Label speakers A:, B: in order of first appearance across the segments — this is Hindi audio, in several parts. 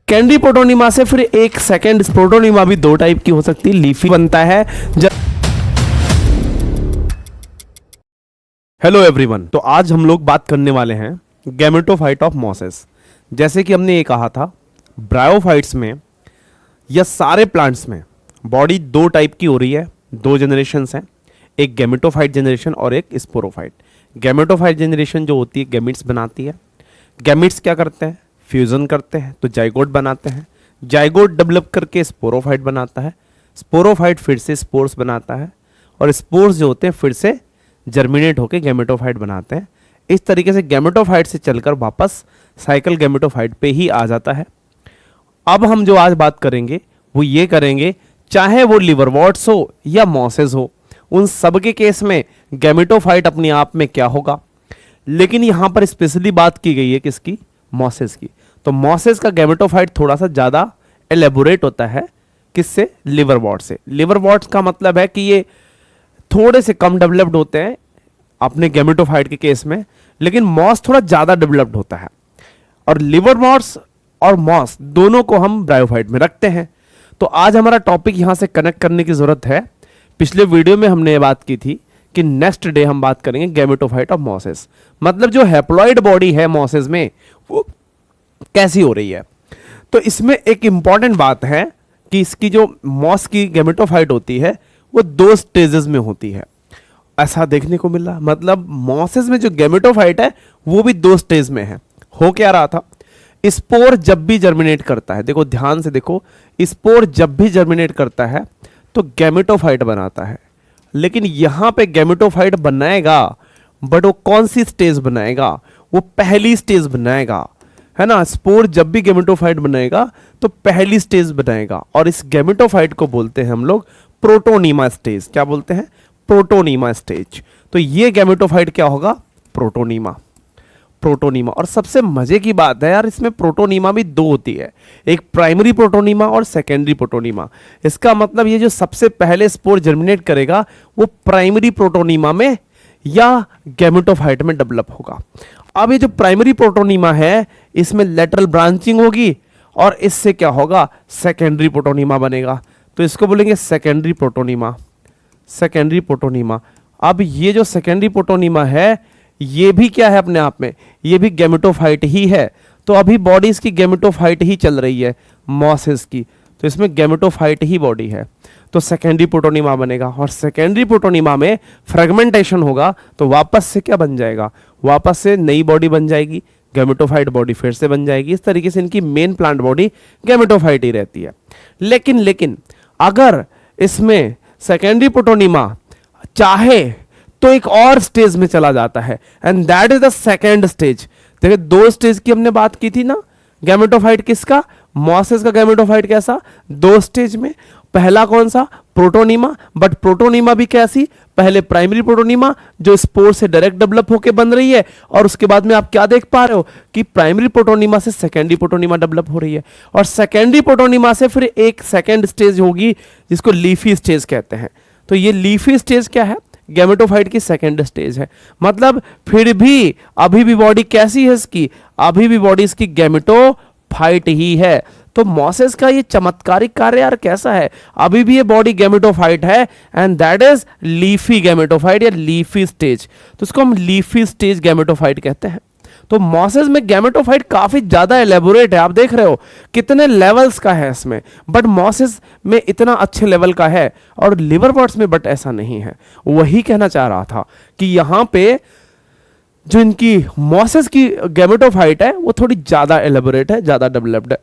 A: कैंडी प्रोटोनिमा से फिर एक सेकेंड प्रोटोनिमा भी दो टाइप की हो सकती है, लीफी बनता है। हेलो एवरीवन, तो आज हम लोग बात करने वाले हैं गैमेटोफाइट ऑफ मॉसेस। जैसे कि हमने ये कहा था, ब्रायोफाइट्स में या सारे प्लांट्स में बॉडी दो टाइप की हो रही है, दो जनरेशन्स हैं, एक गैमेटोफाइट जनरेशन और एक स्पोरोफाइट। गैमेटोफाइट जनरेशन जो होती है गैमिट्स बनाती है। गैमिट्स क्या करते हैं? फ्यूजन करते हैं तो जाइगोट बनाते हैं। जाइगोट डेवलप करके स्पोरोफाइट बनाता है। स्पोरोफाइट फिर से स्पोर्स बनाता है और स्पोर्स जो होते हैं फिर से जर्मिनेट होकर गैमेटोफाइट बनाते हैं। इस तरीके से गैमेटोफाइट से चलकर वापस साइकिल गैमेटोफाइट पे ही आ जाता है। अब हम जो आज बात करेंगे वो ये करेंगे, चाहे वो लिवरवॉर्ट्स हो या मॉसेस हो, उन सब के केस में गैमेटोफाइट अपने आप में क्या होगा। लेकिन यहाँ पर स्पेशली बात की गई है किसकी? मॉसेस की। तो मॉसेस का गैमेटोफाइट थोड़ा सा ज़्यादा एलेबोरेट होता है। किससे? लिवरवॉर्ट से। लिवरवॉर्ट्स का मतलब है कि ये थोड़े से कम डेवलप्ड होते हैं अपने गैमेटोफाइट के केस में, लेकिन मॉस थोड़ा ज़्यादा डेवलप्ड होता है। और लिवरवॉर्ट्स और मॉस दोनों को हम ब्रायोफाइट में रखते हैं। तो आज हमारा टॉपिक यहाँ से कनेक्ट करने की ज़रूरत है। पिछले वीडियो में हमने ये बात की थी कि नेक्स्ट डे हम बात करेंगे गैमेटोफाइट ऑफ मॉसेस, मतलब जो हैप्लॉइड बॉडी है मॉसेस में वो कैसी हो रही है। तो इसमें एक इंपॉर्टेंट बात है कि इसकी जो मॉस की गैमेटोफाइट होती है वो दो स्टेजेस में होती है, ऐसा देखने को मिला। मतलब मॉसेस में जो गैमेटोफाइट है वो भी दो स्टेज में है। हो क्या रहा था? स्पोर जब भी जर्मिनेट करता है, देखो ध्यान से देखो, स्पोर जब भी जर्मिनेट करता है तो गैमेटोफाइट बनाता है। लेकिन यहां पे गैमेटोफाइट बनाएगा, बट वो कौन सी स्टेज बनाएगा? वो पहली स्टेज बनाएगा, है ना। स्पोर जब भी गैमेटोफाइट बनाएगा तो पहली स्टेज बनाएगा, और इस गैमेटोफाइट को बोलते हैं हम लोग प्रोटोनीमा स्टेज। क्या बोलते हैं? Protonema stage. तो ये गैमेटोफाइट क्या होगा? प्रोटोनीमा। प्रोटोनीमा। और सबसे मजे की बात है यार, इसमें प्रोटोनीमा भी दो होती है, एक प्राइमरी प्रोटोनीमा और सेकेंडरी प्रोटोनीमा। इसका मतलब ये जो सबसे पहले स्पोर जर्मिनेट करेगा वो प्राइमरी प्रोटोनीमा में या गैमेटोफाइट में डेवलप होगा। अब ये जो प्राइमरी प्रोटोनीमा है इसमें लेटरल ब्रांचिंग होगी और इससे क्या होगा? सेकेंडरी प्रोटोनीमा बनेगा। तो इसको बोलेंगे सेकेंडरी प्रोटोनीमा। Secondary protonema. अब ये जो सेकेंडरी प्रोटोनीमा है ये भी क्या है अपने आप में? ये भी गैमेटोफाइट ही है। तो अभी बॉडी इसकी गैमेटोफाइट ही चल रही है मॉसेस की, तो इसमें गैमेटोफाइट ही बॉडी है। तो सेकेंडरी प्रोटोनीमा बनेगा और सेकेंडरी प्रोटोनीमा में फ्रेगमेंटेशन होगा तो वापस से क्या बन जाएगा? वापस से नई बॉडी बन जाएगी, गैमेटोफाइट बॉडी फिर से बन जाएगी। इस तरीके से इनकी मेन प्लांट बॉडी गैमेटोफाइट ही रहती है। लेकिन अगर इसमें सेकेंडरी प्रोटोनीमा चाहे तो एक और स्टेज में चला जाता है, and that is the second stage. देखिए दो स्टेज की हमने बात की थी ना, गैमेटोफाइट किसका? मॉसेस का गैमेटोफाइट कैसा? दो स्टेज में। पहला कौन सा? प्रोटोनीमा। बट प्रोटोनीमा भी कैसी? पहले प्राइमरी प्रोटोनीमा जो स्पोर से डायरेक्ट डेवलप होकर बन रही है, और उसके बाद में आप क्या देख पा रहे हो कि प्राइमरी प्रोटोनीमा से सेकेंडरी प्रोटोनीमा डेवलप हो रही है, और सेकेंडरी प्रोटोनीमा से फिर एक सेकेंड स्टेज होगी जिसको लीफी स्टेज कहते हैं। तो ये लीफी स्टेज क्या है? गैमेटोफाइट की सेकेंड स्टेज है। मतलब फिर भी अभी भी बॉडी कैसी है इसकी? अभी भी बॉडी इसकी गैमेटोफाइट ही है। तो मॉसेस का ये चमत्कारिक कार्य यार कैसा है? अभी भी ये बॉडी गैमेटोफाइट है, and that is leafy gametophyte या लीफी स्टेज। तो इसको हम लीफी स्टेज गैमेटोफाइट कहते हैं। तो मॉसेस में गैमेटोफाइट काफी ज्यादा एलेबोरेट है। आप देख रहे हो कितने लेवल्स का है इसमें, बट मॉसेस में इतना अच्छे लेवल का है, और लिवरवॉर्ट्स में बट ऐसा नहीं है। वही कहना चाह रहा था कि यहां पे जो इनकी मॉसेस की गैमेटोफाइट है वो थोड़ी ज्यादा एलेबोरेट है, ज्यादा डेवलप्ड है।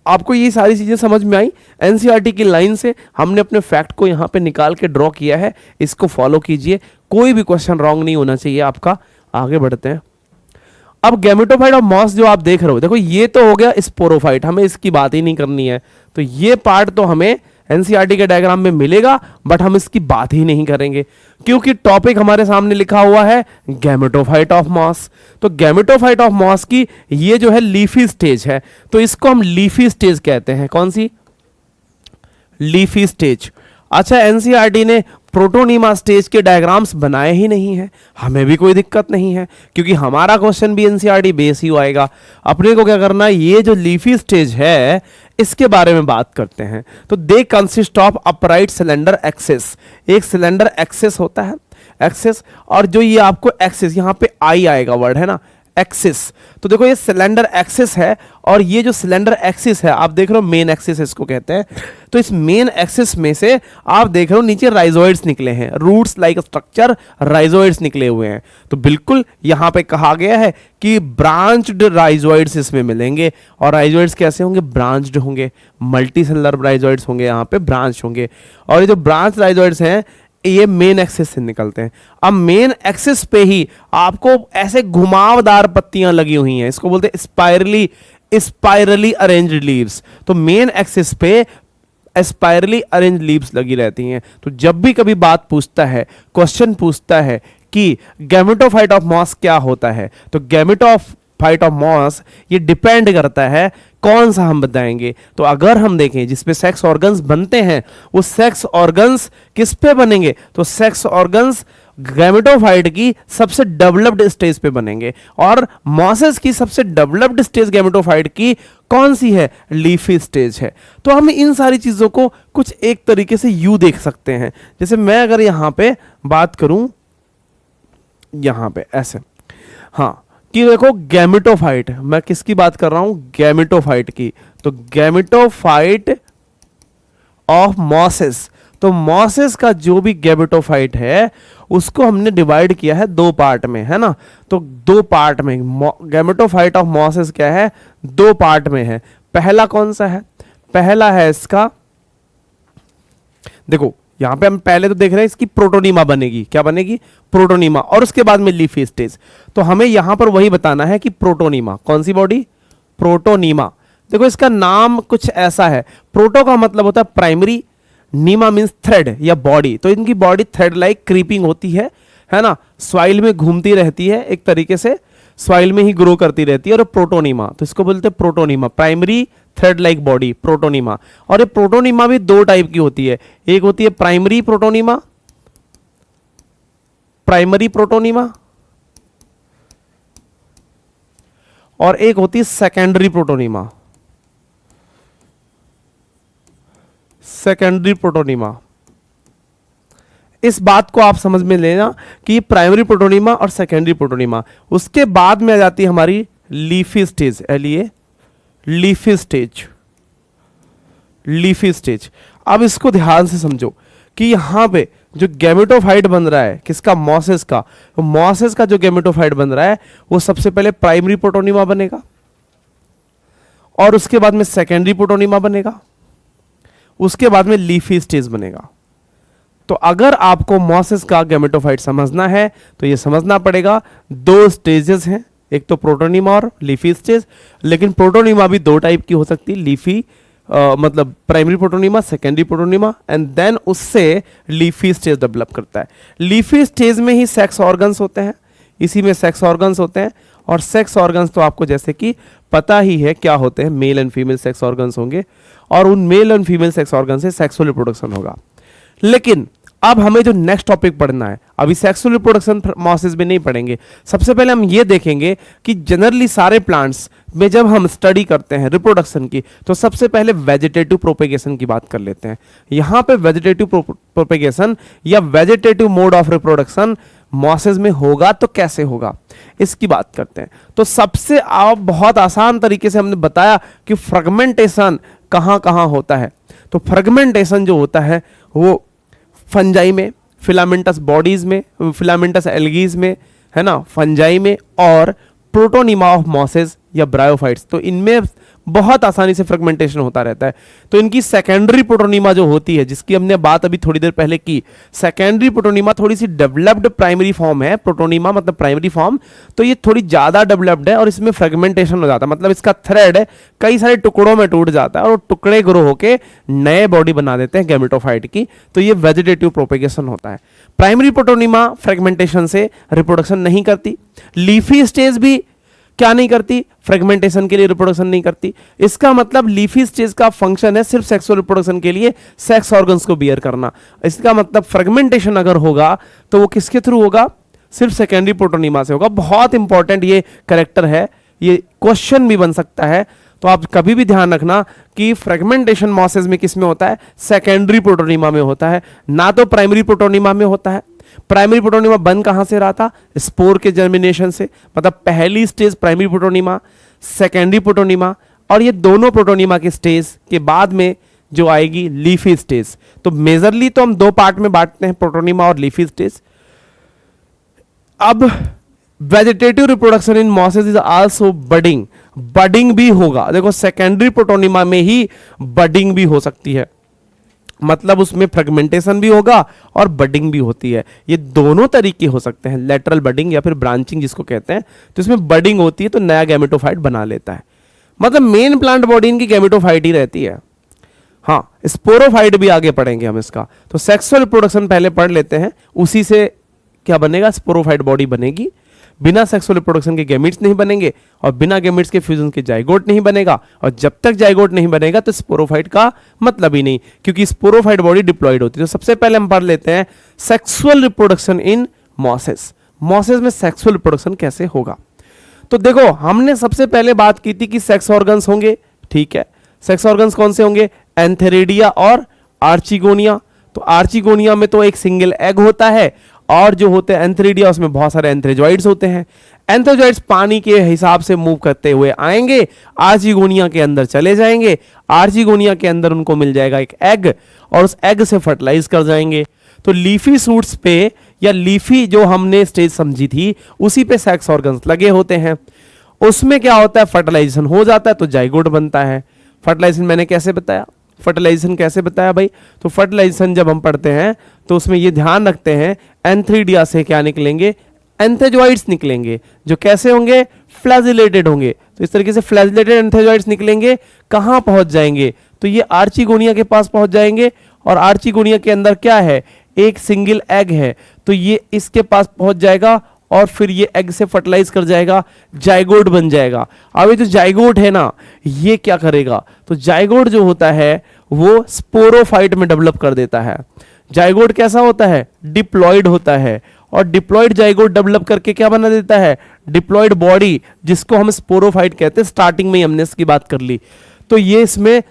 A: आपको ये सारी चीजें समझ में आई? एनसीईआरटी की लाइन से हमने अपने फैक्ट को यहाँ पे निकाल के ड्रॉ किया है, इसको फॉलो कीजिए, कोई भी क्वेश्चन रॉन्ग नहीं होना चाहिए आपका। आगे बढ़ते हैं। अब गैमेटोफाइट और मॉस जो आप देख रहे हो, देखो ये तो हो गया स्पोरोफाइट, हमें इसकी बात ही नहीं करनी है। तो ये पार्ट तो हमें एनसीईआरटी के डायग्राम में मिलेगा, बट हम इसकी बात ही नहीं करेंगे क्योंकि टॉपिक हमारे सामने लिखा हुआ है गैमेटोफाइट ऑफ मॉस। तो गैमेटोफाइट ऑफ मॉस की ये जो है लीफी स्टेज है, तो इसको हम लीफी स्टेज कहते हैं। कौन सी? Leafy stage. अच्छा, एनसीईआरटी ने प्रोटोनीमा स्टेज के डायग्राम्स बनाए ही नहीं है, हमें भी कोई दिक्कत नहीं है क्योंकि हमारा क्वेश्चन भी एनसीईआरटी बेस ही आएगा। अपने को क्या करना है, ये जो लीफी स्टेज है इसके बारे में बात करते हैं। तो they consist of upright cylinder axis, एक सिलेंडर एक्सिस होता है, एक्सिस, और जो ये आपको एक्सिस, यहाँ पे आई आएगा वर्ड है ना, एक्सिस। तो देखो ये सिलेंडर एक्सिस है और ये जो सिलेंडर एक्सिस है आप देख रहे हो मेन एक्सिस इसको कहते हैं। तो इस मेन एक्सिस में से आप देख रहे हो नीचे राइजोइड्स निकले हैं, रूट्स लाइक स्ट्रक्चर राइजोइड्स निकले हुए हैं। तो बिल्कुल यहां पे कहा गया है कि ब्रांच्ड राइजोइड्स इसमें मिलेंगे। और राइजोइड्स कैसे होंगे, ब्रांच्ड होंगे, मल्टी सेलुलर राइजोइड्स होंगे, यहाँ पे ब्रांच होंगे। और ये जो ब्रांच राइजोइड्स हैं ये मेन एक्सिस से निकलते हैं। अब मेन एक्सिस पे ही आपको ऐसे घुमावदार पत्तियां लगी हुई हैं, इसको बोलते हैं स्पाइरली अरेंज्ड लीव्स। तो मेन एक्सिस पे स्पाइरली अरेंज्ड लीव्स लगी रहती हैं। तो जब भी कभी बात पूछता है, क्वेश्चन पूछता है कि गैमेटोफाइट ऑफ मॉस क्या होता है, तो गैमेटोफाइट ऑफ मॉस ये डिपेंड करता है कौन सा हम बताएंगे। तो अगर हम देखें जिसपे सेक्स ऑर्गन्स बनते हैं वो सेक्स ऑर्गन्स किस पे बनेंगे, तो सेक्स ऑर्गन्स गैमेटोफाइट की सबसे डेवलप्ड स्टेज पे बनेंगे। और मॉसेस की सबसे डेवलप्ड स्टेज गैमेटोफाइट की कौन सी है, लीफी स्टेज है। तो हम इन सारी चीजों को कुछ एक तरीके से यू देख सकते हैं। जैसे मैं अगर यहां पे बात करूं, यहां पे ऐसे, हाँ, कि देखो गैमेटोफाइट, मैं किसकी बात कर रहा हूं, गैमेटोफाइट की। तो गैमेटोफाइट ऑफ मॉसेस, तो मॉसेस का जो भी गैमेटोफाइट है उसको हमने डिवाइड किया है दो पार्ट में, है ना। तो दो पार्ट में गैमेटोफाइट ऑफ मॉसेस क्या है, दो पार्ट में है। पहला कौन सा है, पहला है इसका, देखो यहां पे हम पहले तो देख रहे हैं इसकी प्रोटोनीमा बनेगी, क्या बनेगी, प्रोटोनीमा, और उसके बाद में लीफी स्टेज। तो हमें यहां पर वही बताना है कि प्रोटोनीमा, कौन सी बॉडी, प्रोटोनीमा। देखो इसका नाम कुछ ऐसा है, प्रोटो का मतलब होता है प्राइमरी, नीमा मीन्स थ्रेड या बॉडी। तो इनकी बॉडी थ्रेड लाइक क्रीपिंग होती है ना, सॉइल में घूमती रहती है, एक तरीके से सॉइल में ही ग्रो करती रहती है। और प्रोटोनीमा, तो इसको बोलते हैं protonema, primary thread like body, protonema. और ये प्रोटोनीमा भी दो टाइप की होती है, एक होती है प्राइमरी प्रोटोनीमा, प्राइमरी प्रोटोनीमा, और एक होती है सेकेंडरी प्रोटोनीमा, सेकेंडरी प्रोटोनीमा। इस बात को आप समझ में लेना कि प्राइमरी प्रोटोनीमा और सेकेंडरी प्रोटोनीमा। उसके बाद में आ जाती है हमारी leafy stage, leafy stage, leafy stage. अब इसको ध्यान से समझो कि यहां पे जो गैमेटोफाइट बन रहा है किसका, मॉसेस का, तो मॉसेस का जो गैमेटोफाइट बन रहा है वो सबसे पहले प्राइमरी प्रोटोनीमा बनेगा और उसके बाद में सेकेंडरी प्रोटोनीमा बनेगा, उसके बाद में लीफी स्टेज बनेगा। तो अगर आपको मॉसेस का गैमेटोफाइट समझना है तो ये समझना पड़ेगा दो स्टेजेस हैं, एक तो प्रोटोनीमा और लीफी स्टेज। लेकिन प्रोटोनीमा भी दो टाइप की हो सकती है, लीफी मतलब primary protonema, secondary protonema, and then उससे लीफी स्टेज डेवलप करता है। लीफी स्टेज में ही सेक्स ऑर्गन्स होते हैं, इसी में सेक्स ऑर्गन्स होते हैं। और सेक्स ऑर्गन्स तो आपको जैसे कि पता ही है क्या होते हैं, male and female sex organs होंगे और उन male and female sex organ से सेक्सुअल रिप्रोडक्शन होगा। लेकिन अब हमें जो नेक्स्ट टॉपिक पढ़ना है, अभी सेक्सुअल रिप्रोडक्शन मॉसेस में नहीं पढ़ेंगे। सबसे पहले हम ये देखेंगे कि जनरली सारे प्लांट्स में जब हम स्टडी करते हैं रिप्रोडक्शन की तो सबसे पहले वेजिटेटिव प्रोपेगेशन की बात कर लेते हैं। यहां पे वेजिटेटिव प्रोपेगेशन या vegetative mode of reproduction mosses में होगा तो कैसे होगा, इसकी बात करते हैं। तो सबसे बहुत आसान तरीके से हमने बताया कि फ्रेगमेंटेशन कहां कहां होता है। तो फ्रेगमेंटेशन जो होता है वो फंजाई में, फिलामेंटस बॉडीज में, फिलामेंटस एल्गीज में, है ना, फंजाई में, और प्रोटोनीमा ऑफ मॉसेस या ब्रायोफाइट्स, तो इनमें बहुत आसानी से फ्रेगमेंटेशन होता रहता है। तो इनकी सेकेंडरी प्रोटोनीमा जो होती है, जिसकी हमने बात अभी थोड़ी देर पहले की, सेकेंडरी प्रोटोनीमा थोड़ी सी डेवलप्ड प्राइमरी फॉर्म है, प्रोटोनीमा मतलब प्राइमरी फॉर्म, तो ये थोड़ी ज्यादा डेवलप्ड है और इसमें फ्रेगमेंटेशन हो जाता है, मतलब इसका थ्रेड कई सारे टुकड़ों में टूट जाता है और टुकड़े ग्रो होके नए बॉडी बना देते हैं गैमेटोफाइट की। तो ये वेजिटेटिव प्रोपेगेशन होता है। प्राइमरी प्रोटोनीमा फ्रेगमेंटेशन से रिप्रोडक्शन नहीं करती। लीफी स्टेज भी क्या नहीं करती? फ्रेगमेंटेशन के लिए, रिप्रोडक्शन नहीं करती। इसका मतलब लीफी स्टेज का फंक्शन है सिर्फ सेक्सुअल रिप्रोडक्शन के लिए सेक्स ऑर्गन्स को बियर करना। इसका मतलब फ्रेगमेंटेशन अगर होगा तो वो किसके थ्रू होगा? सिर्फ सेकेंडरी प्रोटोनिमा से होगा। बहुत इंपॉर्टेंट ये करेक्टर है, ये क्वेश्चन भी बन सकता है, तो आप कभी भी ध्यान रखना कि फ्रेगमेंटेशन मॉसेस में किस में होता है? सेकेंडरी प्रोटोनिमा में होता है, ना तो प्राइमरी प्रोटोनिमा में होता है। प्राइमरी प्रोटोनिमा बन कहां से रहा था? स्पोर के जर्मिनेशन से। मतलब पहली stage primary protonema, secondary protonema, और ये दोनों प्रोटोनिमा के स्टेज के बाद में जो आएगी लीफी स्टेज। तो मेजरली तो हम दो पार्ट में बांटते हैं, प्रोटोनिमा और लीफी स्टेज। अब vegetative reproduction in mosses is also budding. Budding भी होगा। देखो सेकेंडरी प्रोटोनिमा में ही बडिंग भी हो सकती है, मतलब उसमें फ्रेगमेंटेशन भी होगा और बडिंग भी होती है। ये दोनों तरीके हो सकते हैं, लेटरल बडिंग या फिर ब्रांचिंग जिसको कहते हैं। तो इसमें बडिंग होती है तो नया गैमेटोफाइट बना लेता है। मतलब मेन प्लांट बॉडी इनकी गैमेटोफाइट ही रहती है। हाँ, स्पोरोफाइट भी आगे पढ़ेंगे हम इसका। तो सेक्सुअल रिप्रोडक्शन पहले पढ़ लेते हैं, उसी से क्या बनेगा? स्पोरोफाइट बॉडी बनेगी। बिना सेक्सुअल रिप्रोडक्शन के गैमेट्स नहीं बनेंगे और बिना गैमेट्स के फ्यूजन के जाइगोट नहीं बनेगा, और जब तक जाइगोट नहीं बनेगा तो स्पोरोफाइट का मतलब ही नहीं, क्योंकि स्पोरोफाइट बॉडी डिप्लॉयड होती है। तो सबसे पहले हम पढ़ लेते हैं sexual reproduction in mosses. Mosses में सेक्सुअल रिप्रोडक्शन कैसे होगा? तो देखो, हमने सबसे पहले बात की थी कि सेक्स ऑर्गन्स होंगे, ठीक है। सेक्स ऑर्गन्स कौन से होंगे? एंथेरिडिया और आर्चिगोनिया। तो आर्चिगोनिया में तो एक सिंगल एग होता है, और जो होते हैं एंथेरिडिया उसमें बहुत सारे एंथ्रेजॉइड्स होते हैं। एंथ्रेजॉइड्स पानी के हिसाब से मूव करते हुए आएंगे, आर्चिगोनिया के अंदर चले जाएंगे। आर्चिगोनिया के अंदर उनको मिल जाएगा एक एग, और उस एग से फर्टिलाइज कर जाएंगे। तो लीफी सूट्स पे या लीफी जो हमने स्टेज समझी थी उसी पे सेक्स ऑर्गन्स लगे होते हैं। उसमें क्या होता है? फर्टिलाइजेशन हो जाता है तो जाइगोट बनता है। फर्टिलाइजेशन मैंने कैसे बताया? फर्टिलाइजेशन कैसे बताया भाई? तो फर्टिलाइजेशन जब हम पढ़ते हैं तो उसमें ये ध्यान रखते हैं एंथ्रीडिया से क्या निकलेंगे? एंथेजॉइड्स निकलेंगे, जो कैसे होंगे? फ्लैजिलेटेड होंगे। तो इस तरीके से फ्लैजिलेटेड एंथेजॉइड्स निकलेंगे, कहां पहुंच जाएंगे? तो ये आर्चिगोनिया के पास पहुंच जाएंगे, और आर्चिगोनिया के अंदर क्या है? एक सिंगल एग है, तो ये इसके पास पहुंच जाएगा और फिर ये एग से फर्टिलाइज कर जाएगा, जाइगोट बन जाएगा। अब ये जो जाइगोट है ना, ये क्या करेगा? तो जाइगोट जो होता है वो स्पोरोफाइट में डेवलप कर देता है। जाइगोट कैसा होता है? डिप्लॉयड होता है, और डिप्लॉयड जाइगोट डेवलप करके क्या बना देता है? डिप्लॉयड बॉडी, जिसको हम स्पोरोफाइट कहते हैं। स्टार्टिंग में ही हमने इसकी बात कर ली। तो ये इसमें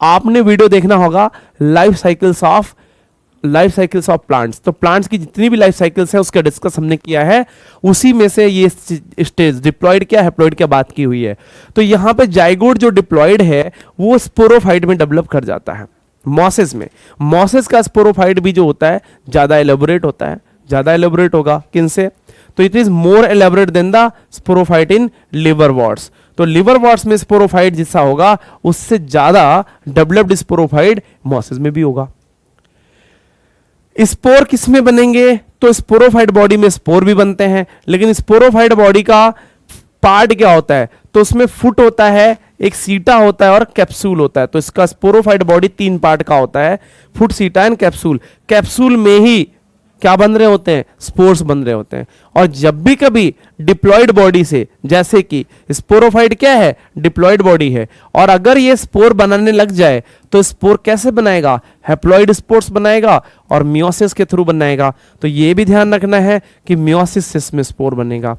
A: आपने वीडियो देखना होगा, लाइफ साइकिल्स ऑफ प्लांट्स। तो प्लांट्स की जितनी भी लाइफ साइकिल्स है उसका डिस्कस हमने किया है, उसी में से ये स्टेज डिप्लॉयड क्या, हैप्लॉयड क्या बात की हुई है। तो यहाँ पे जाइगोट जो डिप्लॉयड है वो स्पोरोफाइट में डेवलप कर जाता है मॉसेस में। मॉसेस का स्पोरोफाइट भी जो होता है ज्यादा एलेबोरेट होता है। ज्यादा एलेबोरेट होगा किनसे? तो it is more elaborate than the sporophyte in liverworts. तो लिवरवॉर्ट्स में स्पोरोफाइट जितना होगा उससे ज्यादा डेवलप्ड स्पोरोफाइट मॉसेस में भी होगा। स्पोर किस में बनेंगे? तो स्पोरोफाइट बॉडी में स्पोर भी बनते हैं, लेकिन स्पोरोफाइट बॉडी का पार्ट क्या होता है? तो उसमें फुट होता है, एक सीटा होता है और कैप्सूल होता है। तो इसका स्पोरोफाइट बॉडी तीन पार्ट का होता है, फुट, सीटा एंड कैप्सूल। कैप्सूल में ही क्या बन रहे होते हैं? स्पोर्स बन रहे होते हैं। और जब भी कभी डिप्लॉयड बॉडी से, जैसे कि स्पोरोफाइट क्या है? डिप्लॉयड बॉडी है, और अगर ये स्पोर बनाने लग जाए तो स्पोर कैसे बनाएगा? हैप्लॉयड स्पोर्स बनाएगा और मियोसिस के थ्रू बनाएगा। तो ये भी ध्यान रखना है कि मियोसिस में स्पोर बनेगा।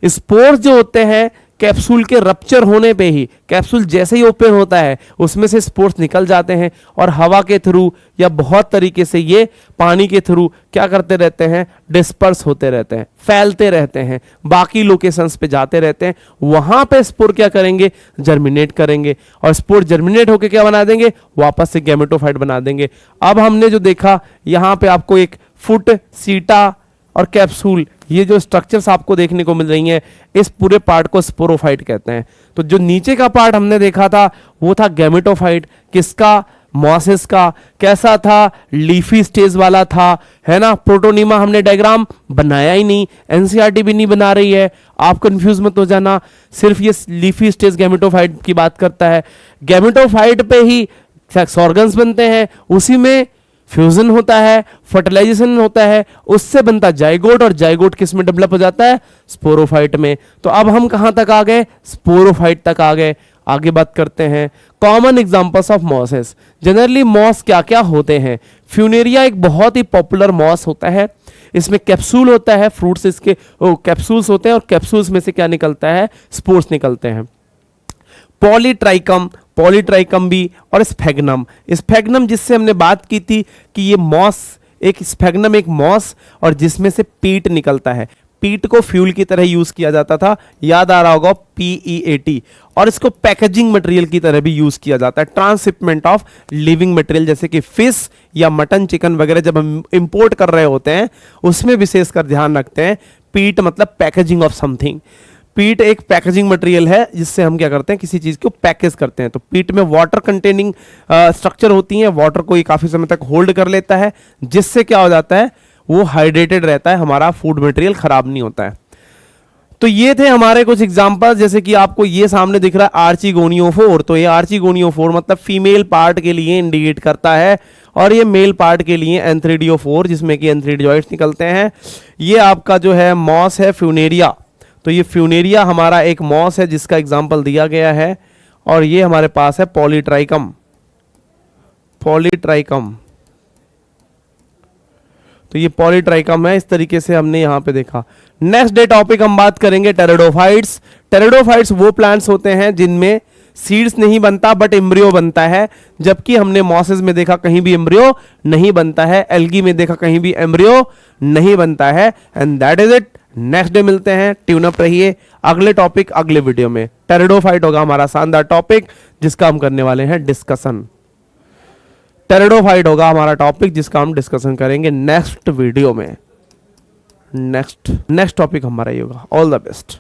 A: स्पोर्स जो होते हैं कैप्सूल के रप्चर होने पे ही, कैप्सूल जैसे ही ओपन होता है उसमें से स्पोर्स निकल जाते हैं, और हवा के थ्रू या बहुत तरीके से ये पानी के थ्रू क्या करते रहते हैं? डिस्पर्स होते रहते हैं, फैलते रहते हैं, बाकी लोकेशंस पे जाते रहते हैं। वहां पे स्पोर क्या करेंगे? जर्मिनेट करेंगे, और स्पोर जर्मिनेट होकर क्या बना देंगे? वापस से गैमेटोफाइट बना देंगे। अब हमने जो देखा यहां पे आपको एक फुट, सीटा और कैप्सूल, ये जो स्ट्रक्चर्स आपको देखने को मिल रही हैं, इस पूरे पार्ट को स्पोरोफाइट कहते हैं। तो जो नीचे का पार्ट हमने देखा था वो था गैमेटोफाइट। किसका? मॉसेस का। कैसा था? लीफी स्टेज वाला था, है ना। प्रोटोनिमा हमने डायग्राम बनाया ही नहीं, एनसीईआरटी भी नहीं बना रही है, आप कंफ्यूज मत हो जाना। सिर्फ ये लीफी स्टेज गैमेटोफाइट की बात करता है। गैमेटोफाइट पे ही सेक्स ऑर्गन्स बनते हैं, उसी में फ्यूजन होता है, फर्टिलाइजेशन होता है, उससे बनता जाइगोट, और जाइगोट किस में डेवलप हो जाता है? स्पोरोफाइट में। तो अब हम कहां तक आ गए? स्पोरोफाइट तक आ गए। आगे बात करते हैं common examples of mosses. Generally moss क्या क्या होते हैं? फ्यूनेरिया एक बहुत ही पॉपुलर मॉस होता है। इसमें कैप्सूल होता है, फ्रूट्स इसके कैप्सूल्स होते हैं, और कैप्सूल्स में से क्या निकलता है? स्पोर्स निकलते हैं। पॉलीट्राइकम, पॉलीट्राइकम भी, और स्फेग्नम। स्फेग्नम जिससे हमने बात की थी कि ये मॉस एक स्फेग्नम एक मॉस, और जिसमें से पीट निकलता है। पीट को फ्यूल की तरह यूज किया जाता था, याद आ रहा होगा, PEAT। और इसको पैकेजिंग मटेरियल की तरह भी यूज किया जाता है, ट्रांसशिपमेंट ऑफ लिविंग मटेरियल, जैसे कि फिश या मटन चिकन वगैरह जब हम इंपोर्ट कर रहे होते हैं उसमें विशेषकर ध्यान रखते हैं। पीट मतलब पैकेजिंग ऑफ समथिंग। पीट एक पैकेजिंग मटेरियल है जिससे हम क्या करते हैं? किसी चीज को पैकेज करते हैं। तो पीट में वाटर कंटेनिंग स्ट्रक्चर होती है, वाटर को ये काफी समय तक होल्ड कर लेता है, जिससे क्या हो जाता है? वो हाइड्रेटेड रहता है, हमारा फूड मटेरियल खराब नहीं होता है। तो ये थे हमारे कुछ एग्जांपल, जैसे कि आपको ये सामने दिख रहा है आर्चिगोनियोफोर। तो ये आर्चिगोनियोफोर मतलब फीमेल पार्ट के लिए इंडिकेट करता है, और ये मेल पार्ट के लिए एंथ्रिडियोफोर, जिसमें कि एंथ्रिडियोइड्स निकलते हैं। ये आपका जो है मॉस है फ्यूनेरिया। तो ये फ्यूनेरिया हमारा एक मॉस है जिसका एग्जाम्पल दिया गया है। और ये हमारे पास है पॉलीट्राइकम, पॉलीट्राइकम। तो ये पॉलीट्राइकम है, इस तरीके से हमने यहां पे देखा। नेक्स्ट डे टॉपिक हम बात करेंगे टेरिडोफाइट्स। टेरिडोफाइट्स वो प्लांट्स होते हैं जिनमें सीड्स नहीं बनता बट एम्ब्रियो बनता है, जबकि हमने मॉसेस में देखा कहीं भी एम्ब्रियो नहीं बनता है, एल्गी में देखा कहीं भी एम्ब्रियो नहीं बनता है। And that is it. Next day मिलते हैं, ट्यून अप रहिए। अगले टॉपिक अगले वीडियो में टेरिडोफाइट होगा हमारा शानदार टॉपिक, जिसका हम करने वाले हैं डिस्कशन। टेरिडोफाइट होगा हमारा टॉपिक जिसका हम डिस्कशन करेंगे नेक्स्ट वीडियो में। नेक्स्ट टॉपिक हमारा ये होगा। All the best.